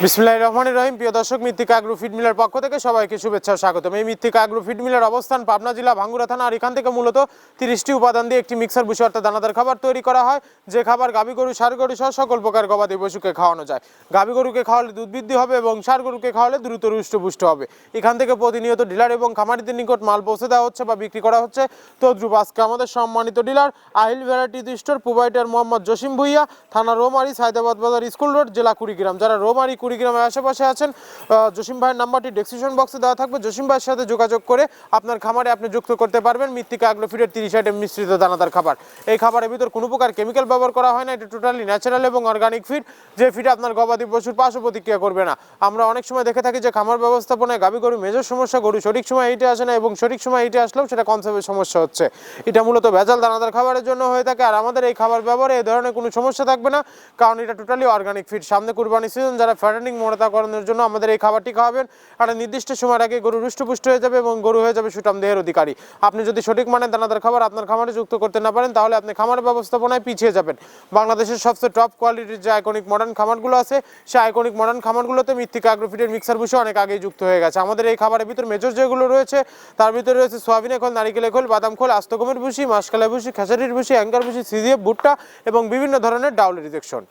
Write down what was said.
বিসমিল্লাহির রহমানির রহিম। প্রিয় দর্শক, মৃত্তিকা অ্যাগ্রো ফিড মিলের পক্ষ থেকে সবাইকে শুভেচ্ছা ও স্বাগতম। এই মৃত্তিকা অ্যাগ্রো ফিড মিলের অবস্থান পাবনা জেলা ভাঙ্গুড়া থানা। আর এখান থেকে মূলত 30টি উপাদান দিয়ে একটি মিক্সার ভুসি অর্থাৎ দানাদার খাবার তৈরি করা হয়, যে খাবার গাভী গরু ষাঁড় গরু সহ সকল প্রকার গবাদি পশুকে খাওয়ানো যায়। গাভী গরুকে খাওয়ালে দুধ বৃদ্ধি হবে এবং ষাঁড় গরুকে খাওয়ালে দ্রুত হৃষ্টপুষ্ট হবে। এখান থেকে প্রতিনিয়ত ডিলার এবং খামারিদের নিকট মাল পৌঁছে দেওয়া হচ্ছে বা বিক্রি করা হচ্ছে। তদ্রুপ আজকে আমাদের সম্মানিত dealer Ahil variety store provider Mohammad Jasim Bhuiyan, থানা রৌমারী, সায়দাবাদ বাজার, স্কুল রোড, জেলা কুড়িগ্রাম। যারা রৌমারী কুড়িগ্রামের আশেপাশে আছেন, জসিম ভাইয়ের নাম্বারটি ডেসক্রিপশন বক্সে দেওয়া থাকবে। জসিম ভাইয়ের সাথে যোগাযোগ করে আপনার খামারে আপনি যুক্ত করতে পারবেন মৃত্তিকা অ্যাগ্রো ফিডের 30 আইটেম মিশ্রিত দানাদার খাবার। এই খাবারের ভিতর কোনো প্রকার কেমিক্যাল ব্যবহার করা হয় না। এটা টোটালি ন্যাচারাল এবং অর্গানিক ফিড, যে ফিড আপনার গবাদি পশুর পার্শ্ব প্রতিক্রিয়া করবে না। আমরা অনেক সময় দেখে থাকি যে খামার ব্যবস্থাপনায় গাভী গরু মেজর সমস্যা, গরু সঠিক সময় এইটে আসে না এবং সঠিক সময় এইটে আসলেও সেটা কনসেপ্টের সমস্যা হচ্ছে। এটা মূলত ভেজাল দানাদার খাবারের জন্য হয়ে থাকে। আর আমাদের এই খাবার ব্যবহারে এই ধরনের কোনো সমস্যা থাকবে না, কারণ এটা টোটালি অর্গানিক ফিড। সামনে কুরবানি সিজন, যারা ফ্যাটেনিং মোটাতাকরণের জন্য আমাদের এই খাবারটি খাওয়াবেন, আর নির্দিষ্ট সময়ের আগে গরু হৃষ্টপুষ্ট হয়ে যাবে এবং গরু হয়ে যাবে সুঠাম দেহের অধিকারী। আপনি যদি সঠিক মানের দানাদার খাবার আপনার খামারে যুক্ত করতে না পারেন, তাহলে আপনি খামার ব্যবস্থাপনায় পিছিয়ে যাবেন। বাংলাদেশের সবচেয়ে টপ কোয়ালিটির যে আইকনিক মডার্ন খামারগুলো আছে, সেই আইকনিক মডার্ন খামারগুলোতে মৃত্তিকা অ্যাগ্রো ফিডের মিক্সার ভুসি অনেক আগেই যুক্ত হয়ে গেছে। আমাদের এই খাবারের ভিতর মেজর যেগুলো রয়েছে, তার ভিতরে রয়েছে সোয়াবিনের খোল, নারিকেলের খোল, বাদাম খোল, আস্ত গমের ভুসি, মাসকালাই ভুসি, খেসারির ভুসি, অ্যাঙ্কার ভুসি, সিজিএফ, ভুট্টা এবং বিভিন্ন ধরনের ডাউল রিজেকশন।